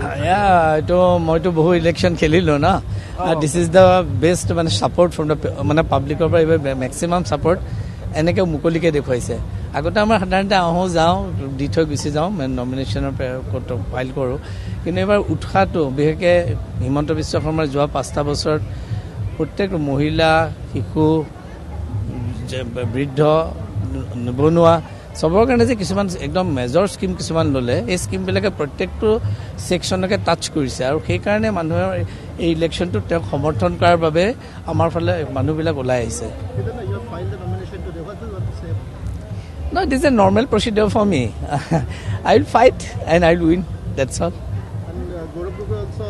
এইটো মইতো বহু ইলেকশ্যন খেলিলোঁ না দিছ ইজ দ্য বেষ্ট মানে ছাপৰ্ট ফ্ৰম দ্য মানে পাব্লিকৰ পৰা এইবাৰ মেক্সিমাম ছাপৰ্ট এনেকৈ মুকলিকৈ দেখুৱাইছে আগতে আমাৰ সাধাৰণতে আহোঁ যাওঁ দি থৈ গুচি যাওঁ নমিনেশ্যনৰ ফাইল কৰোঁ কিন্তু এইবাৰ উৎসাহটো বিশেষকৈ হিমন্ত বিশ্ব শৰ্মাৰ যোৱা 5টা বছৰত প্ৰত্যেক মহিলা শিশু বৃদ্ধ নিবনুৱা চবৰ কাৰণে যে কিছুমান একদম মেজৰ স্কিম কিছুমান ল'লে এই স্কিমবিলাকে প্ৰত্যেকটো ছেকশ্যনকে টাচ কৰিছে আৰু সেইকাৰণে মানুহৰ এই ইলেকশ্যনটোত তেওঁক সমৰ্থন কৰাৰ বাবে আমাৰ ফালে মানুহবিলাক ওলাই আহিছে No, this is a normal procedure for me. I will fight and I will win. That's all. And Gaurav Gogoi also,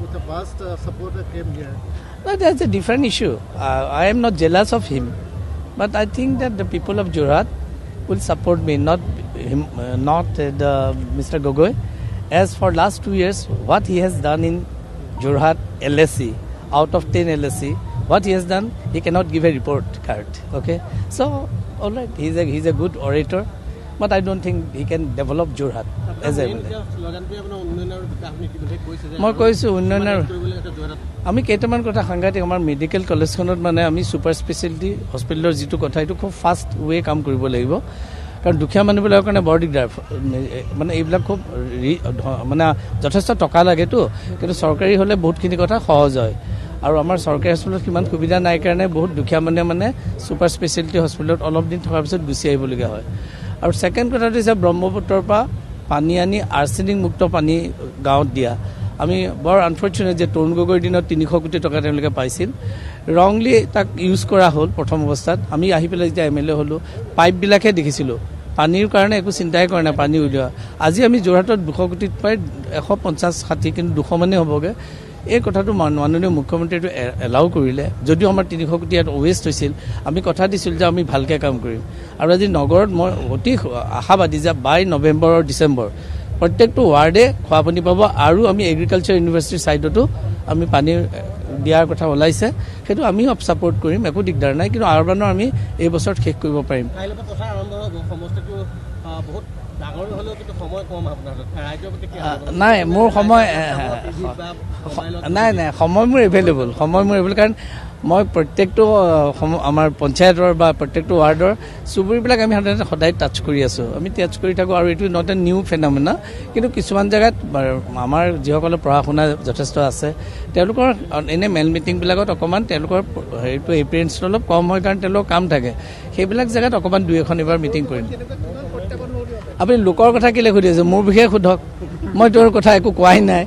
with a vast supporter, came here. No, that's a different issue. I am not jealous of him, but I think that the people of Jorhat will support me, not him, the Mr. Gogoi. As for last 2 years, what he has done in Jorhat LSC, out of 10 LSC, what he has done, he cannot give a report card. Okay, so. All right, he's a good orator, but I don't think he can develop Jorhat as a. মই কৈছোঁ উন্নয়নৰ আমি কেইটামান কথা সাংঘাতিক আমাৰ medical কলেজখনত মানে আমি ছুপাৰ স্পেচিয়েলিটি হস্পিটেলৰ যিটো কথা এইটো খুব ফাষ্ট ৱে কাম কৰিব লাগিব কাৰণ দুখীয়া মানুহবিলাকৰ কাৰণে বৰ দিগদাৰ মানে এইবিলাক খুব মানে যথেষ্ট টকা লাগেতো কিন্তু চৰকাৰী হ'লে বহুতখিনি কথা সহজ হয় আৰু আমাৰ চৰকাৰী হস্পিটেলত কিমান সুবিধা নাই কাৰণে বহুত দুখীয়া মানুহে মানে ছুপাৰ স্পেচিয়েলিটি হস্পিটেলত অলপ দিন থকাৰ পিছত গুচি আহিবলগীয়া হয় আৰু ছেকেণ্ড কথাটো হৈছে ব্ৰহ্মপুত্ৰৰ পৰা পানী আনি আৰ্ছেনিক মুক্ত পানী গাঁৱত দিয়া আমি বৰ আনফৰ্চুনেট যে তৰুণ গগৈৰ দিনত 300 কোটি টকা তেওঁলোকে পাইছিল ৰংলি তাক ইউজ কৰা হ'ল প্ৰথম অৱস্থাত আমি আহি পেলাই যেতিয়া এম এল এ হ'লোঁ পাইপবিলাকহে দেখিছিলোঁ পানীৰ কাৰণে একো চিন্তাই কৰা নাই পানী উলিওৱা আজি আমি যোৰহাটত 200 কোটিত প্ৰায় 150-60 কিন্তু 200 মানেই হ'বগৈ এই কথাটো মাননীয় মুখ্যমন্ত্ৰীটো এলাউ কৰিলে যদিও আমাৰ 300 কোটি ইয়াত ৱেষ্ট হৈছিল আমি কথা দিছিলোঁ যে আমি ভালকৈ কাম কৰিম আৰু আজি নগৰত মই অতি আশাবাদী যে বাই নৱেম্বৰ আৰু ডিচেম্বৰ প্ৰত্যেকটো ৱাৰ্ডে খোৱা পানী পাব আৰু আমি এগ্ৰিকালচাৰ ইউনিভাৰ্চিটিৰ ছাইডতো আমি পানী দিয়াৰ কথা ওলাইছে সেইটো আমি ছাপোৰ্ট কৰিম একো দিগদাৰ নাই কিন্তু আৰবানৰ আমি এই বছৰত শেষ কৰিব পাৰিম নাই মোৰ সময় নাই সময় মোৰ এভেইলেবল কাৰণ মই প্ৰত্যেকটো আমাৰ পঞ্চায়তৰ বা প্ৰত্যেকটো ৱাৰ্ডৰ চুবুৰীবিলাক আমি সাধাৰণতে সদায় টাচ কৰি আছোঁ আমি টাচ কৰি থাকোঁ আৰু এইটো নট এ নিউ ফেনমেনা কিন্তু কিছুমান জেগাত আমাৰ যিসকলে পঢ়া শুনা যথেষ্ট আছে তেওঁলোকৰ এনে মেল মিটিংবিলাকত অকণমান তেওঁলোকৰ হেৰিটো এপিয়াৰেঞ্চটো অলপ কম হয় কাৰণ তেওঁলোকৰ কাম থাকে সেইবিলাক জেগাত অকণমান 2-এখন এবাৰ মিটিং কৰিম আপুনি লোকৰ কথা কেলৈ সুধি আছে মোৰ বিষয়ে সোধক মই তেওঁৰ কথা একো কোৱাই নাই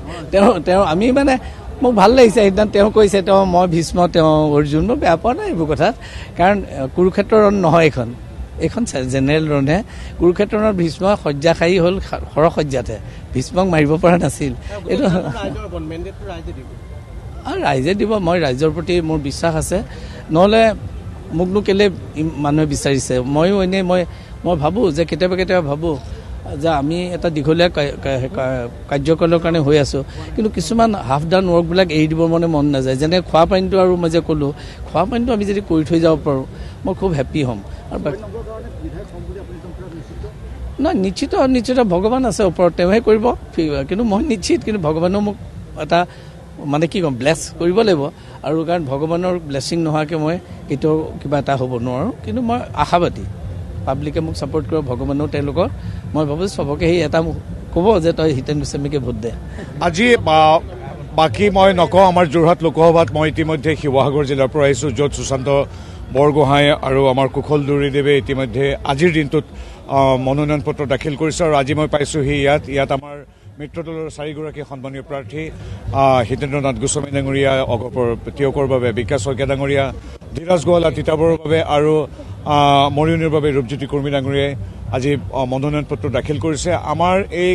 তেওঁ আমি মানে মোক ভাল লাগিছে সেইদিনা তেওঁ কৈছে মই ভীষ্ম অৰ্জুন মই বেয়া পোৱা নাই এইবোৰ কথাত কাৰণ কুৰুক্ষেত্ৰ ৰণ নহয় এইখন জেনেৰেল ৰণহে কুৰুক্ষেত্ৰ ৰণত ভীষ্ম শয্যাশায়ী হ'ল সৰসজ্যাতে ভীষ্মক মাৰিব পৰা নাছিল এইটো ৰাইজে দিব মই ৰাইজৰ প্ৰতি মোৰ বিশ্বাস আছে নহ'লে মোকনো কেলৈ মানুহে বিচাৰিছে ময়ো এনেই মই ভাবোঁ যে কেতিয়াবা ভাবোঁ যে আমি এটা দীঘলীয়া কাৰ্যকালৰ কাৰণে হৈ আছোঁ কিন্তু কিছুমান হাফ ডান ৱৰ্কবিলাক এৰি দিবৰ মন নাযায় যেনে খোৱা পানীটো আৰু মই যে ক'লোঁ খোৱা পানীটো আমি যদি কৰি থৈ যাব পাৰোঁ মই খুব হেপ্পী হ'ম আৰু নহয় নিশ্চিত ভগৱান আছে ওপৰত তেওঁহে কৰিব কিন্তু মই নিশ্চিত কিন্তু ভগৱানেও মোক এটা মানে কি ক'ম ব্লেছ কৰিব লাগিব আৰু কাৰণ ভগৱানৰ ব্লেছিং নোহোৱাকৈ মই কেতিয়াও কিবা এটা হ'ব নোৱাৰোঁ কিন্তু মই আশাবাদী পাব্লিকে মোক ছাপোৰ্ট কৰিব ভগৱানেও তেওঁলোকৰ মই ভাবোঁ চবকে সেই এটা ক'ব যে তই হিতেন গোস্বামীকে ভোট দে আজি বাকী মই নকওঁ আমাৰ যোৰহাট লোকসভাত মই ইতিমধ্যে শিৱসাগৰ জিলাৰ পৰা আহিছোঁ য'ত সুশান্ত বৰগোহাঁই আৰু আমাৰ কুশল দুৰীদেৱে ইতিমধ্যে আজিৰ দিনটোত মনোনয়ন পত্ৰ দাখিল কৰিছে আৰু আজি মই পাইছোঁহি ইয়াত আমাৰ মিত্ৰদলৰ 4গৰাকী সন্মানীয় প্ৰাৰ্থী হিতেন্দ্ৰ নাথ গোস্বামী ডাঙৰীয়া অগপৰ তিয়কৰ বাবে বিকাশ শইকীয়া ডাঙৰীয়া ধীৰাজ গোৱালা তিতাবৰৰ বাবে আৰু মৰিয়নিৰ বাবে ৰূপজ্যোতি কুৰ্মী ডাঙৰীয়াই আজি মনোনয়ন পত্ৰ দাখিল কৰিছে আমাৰ এই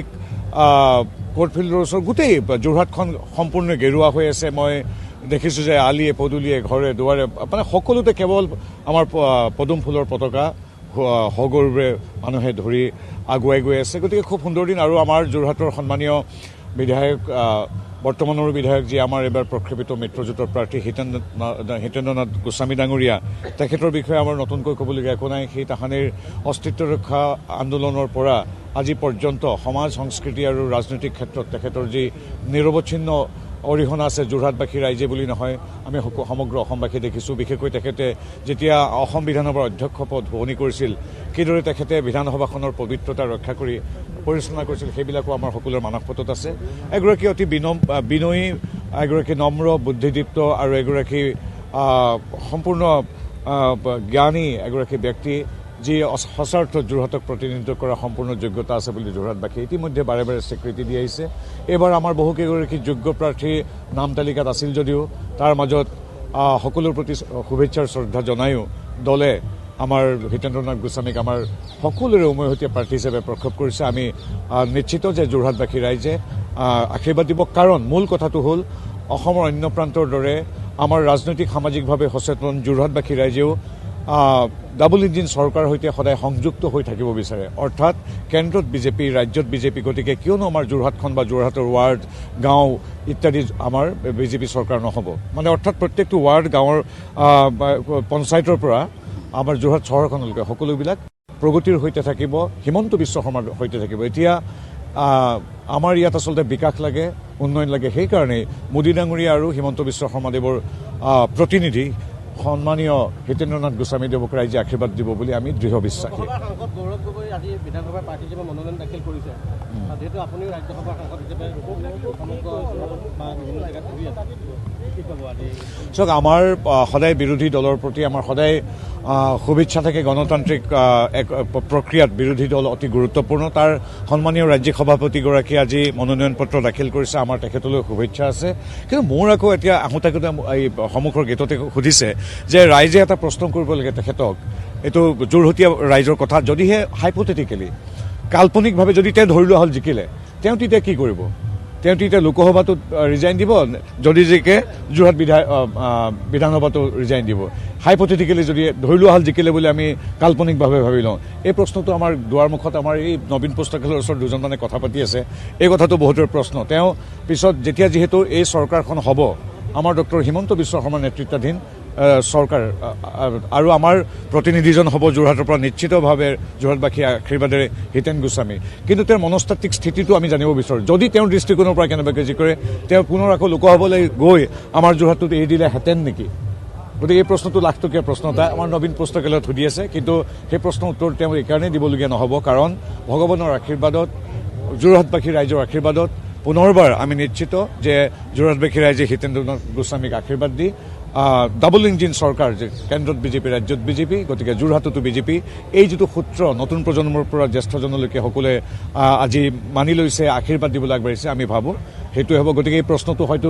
কোৰ্টফিল্ডৰ ওচৰত গোটেই যোৰহাটখন সম্পূৰ্ণ গেৰুৱা হৈ আছে মই দেখিছোঁ যে আলিয়ে পদূলিয়ে ঘৰে দুৱাৰে মানে সকলোতে কেৱল আমাৰ পদুম ফুলৰ পতাকা সগৌৰৱে মানুহে ধৰি আগুৱাই গৈ আছে গতিকে খুব সুন্দৰ দিন আৰু আমাৰ যোৰহাটৰ সন্মানীয় বিধায়ক বৰ্তমানৰ বিধায়ক যি আমাৰ এবাৰ প্ৰক্ষেপিত মিত্ৰজোঁটৰ প্ৰাৰ্থী হিতেন্দ্ৰনাথ গোস্বামী ডাঙৰীয়া, তেখেতৰ বিষয়ে আমাৰ নতুনকৈ ক'বলগীয়া একো নাই। সেই তাহানিৰ অস্তিত্ব ৰক্ষা আন্দোলনৰ পৰা আজি পৰ্যন্ত সমাজ সংস্কৃতি আৰু ৰাজনৈতিক ক্ষেত্ৰত তেখেতৰ যি নিৰৱচ্ছিন্ন অৰিহণা আছে যোৰহাটবাসী ৰাইজে বুলি নহয়, আমি সমগ্ৰ অসমবাসী দেখিছোঁ। বিশেষকৈ তেখেতে যেতিয়া অসম বিধানসভাৰ অধ্যক্ষ পদ শুৱনি কৰিছিল, কিদৰে তেখেতে বিধানসভাখনৰ পবিত্ৰতা ৰক্ষা কৰি পৰিচালনা কৰিছিল, সেইবিলাকো আমাৰ সকলোৰে মানসপটত আছে। এগৰাকী অতি বিনয়ী, এগৰাকী নম্ৰ, বুদ্ধিদীপ্ত আৰু এগৰাকী সম্পূৰ্ণ জ্ঞানী এগৰাকী ব্যক্তি, যি সচাৰ্থত যোৰহাটক প্ৰতিনিধিত্ব কৰাৰ সম্পূৰ্ণ যোগ্যতা আছে বুলি যোৰহাটবাসী ইতিমধ্যে বাৰে বাৰে স্বীকৃতি দি আহিছে। এইবাৰ আমাৰ বহুকেইগৰাকী যোগ্য প্ৰাৰ্থীৰ নাম তালিকাত আছিল যদিও তাৰ মাজত সকলোৰ প্ৰতি শুভেচ্ছাৰ শ্ৰদ্ধা জনায়ো দলে আমাৰ হিতেন্দ্ৰনাথ গোস্বামীক আমাৰ সকলোৰে উমৈহতীয়া প্ৰাৰ্থী হিচাপে প্ৰক্ষেপ কৰিছে। আমি নিশ্চিত যে যোৰহাটবাসী ৰাইজে আশীৰ্বাদ দিব, কাৰণ মূল কথাটো হ'ল অসমৰ অন্য প্ৰান্তৰ দৰে আমাৰ ৰাজনৈতিক সামাজিকভাৱে সচেতন যোৰহাটবাসী ৰাইজেও ডাবল ইঞ্জিন চৰকাৰৰ সৈতে সদায় সংযুক্ত হৈ থাকিব বিচাৰে। অৰ্থাৎ কেন্দ্ৰত বিজেপি, ৰাজ্যত বিজেপি, গতিকে কিয়নো আমাৰ যোৰহাটখন বা যোৰহাটৰ ৱাৰ্ড, গাঁও ইত্যাদি আমাৰ বিজেপি চৰকাৰ নহ'ব। মানে অৰ্থাৎ প্ৰত্যেকটো ৱাৰ্ড, গাঁৱৰ পঞ্চায়তৰ পৰা আমাৰ যোৰহাট চহৰখনলৈকে সকলোবিলাক প্ৰগতিৰ সৈতে থাকিব, হিমন্ত বিশ্ব শৰ্মাৰ সৈতে থাকিব। এতিয়া আমাৰ ইয়াত আচলতে বিকাশ লাগে, উন্নয়ন লাগে। সেইকাৰণেই মোদী ডাঙৰীয়া আৰু হিমন্ত বিশ্ব শৰ্মাদেৱৰ প্ৰতিনিধি সন্মানীয় হিতেন্দ্ৰনাথ গোস্বামীদেৱক ৰাইজে আশীৰ্বাদ দিব বুলি আমি দৃঢ় বিশ্বাসী। সাংসদ গৌৰৱ গগৈ আজি বিধানসভাৰ প্ৰাৰ্থী হিচাপে মনোনয়ন দাখিল কৰিছে, যিহেতু আপুনিও ৰাজ্যসভাৰ সাংসদ হিচাপে চাওক, আমাৰ সদায় বিৰোধী দলৰ প্ৰতি আমাৰ সদায় শুভেচ্ছা থাকে। গণতান্ত্ৰিক এক প্ৰক্ৰিয়াত বিৰোধী দল অতি গুৰুত্বপূৰ্ণ। তাৰ সন্মানীয় ৰাজ্যিক সভাপতিগৰাকীয়ে আজি মনোনয়ন পত্ৰ দাখিল কৰিছে, আমাৰ তেখেতলৈ শুভেচ্ছা আছে। কিন্তু মোৰ আকৌ এতিয়া আহোঁতে এই সন্মুখৰ গেটতে সুধিছে যে ৰাইজে এটা প্ৰশ্ন কৰিব লাগে তেখেতক, এইটো যোৰহটীয়া ৰাইজৰ কথা, যদিহে হাইপথেটিকেলি কাল্পনিকভাৱে যদি তেওঁ ধৰি লোৱা হ'ল জিকিলে, তেওঁ তেতিয়া কি কৰিব? তেওঁ তেতিয়া লোকসভাটোত ৰিজাইন দিব, যদি জিকে যোৰহাট বিধানসভাটো ৰিজাইন দিব। হাইপথেটিকেলি যদি ধৰি লোৱা হ'ল জিকিলে বুলি আমি কাল্পনিকভাৱে ভাবি লওঁ, এই প্ৰশ্নটো আমাৰ দুৱাৰমুখত আমাৰ এই নবীন পুস্তকালয়ৰ ওচৰত দুজনমানে কথা পাতি আছে। এই কথাটো বহুতৰ প্ৰশ্ন। তেওঁ পিছত যেতিয়া যিহেতু এই চৰকাৰখন হ'ব, আমাৰ ডক্টৰ হিমন্ত বিশ্ব শৰ্মাৰ নেতৃত্বাধীন চৰকাৰ আৰু আমাৰ প্ৰতিনিধিজন হ'ব যোৰহাটৰ পৰা নিশ্চিতভাৱে যোৰহাটবাসী আশীৰ্বাদেৰে হিতেন গোস্বামী। কিন্তু তেওঁৰ মনস্তাত্ত্বিক স্থিতিটো আমি জানিব বিচাৰোঁ। যদি তেওঁৰ দৃষ্টিকোণৰ পৰা কেনেবাকৈ যি কৰে, তেওঁ পুনৰ আকৌ লোকসভালৈ গৈ আমাৰ যোৰহাটটোত এৰি দিলেহেঁতেন নেকি? গতিকে এই প্ৰশ্নটো লাখটকীয়া প্ৰশ্ন এটা আমাৰ নবীন পুস্তকালয়ত সুধি আছে। কিন্তু সেই প্ৰশ্নৰ উত্তৰ তেওঁ এইকাৰণেই দিবলগীয়া নহ'ব, কাৰণ ভগৱানৰ আশীৰ্বাদত, যোৰহাটবাসী ৰাইজৰ আশীৰ্বাদত পুনৰবাৰ আমি নিশ্চিত যে যোৰহাটবাসী ৰাইজে হিতেন্দ্ৰনাথ গোস্বামীক আশীৰ্বাদ দি ডাবল ইঞ্জিন চৰকাৰ, যে কেন্দ্ৰত বিজেপি, ৰাজ্যত বিজেপি, গতিকে যোৰহাটতো বিজেপি, এই যিটো সূত্ৰ নতুন প্ৰজন্মৰ পৰা জ্যেষ্ঠজনলৈকে সকলোৱে আজি মানি লৈছে, আশীৰ্বাদ দিবলৈ আগবাঢ়িছে, আমি ভাবোঁ সেইটোৱে হ'ব। গতিকে এই প্ৰশ্নটো হয়তো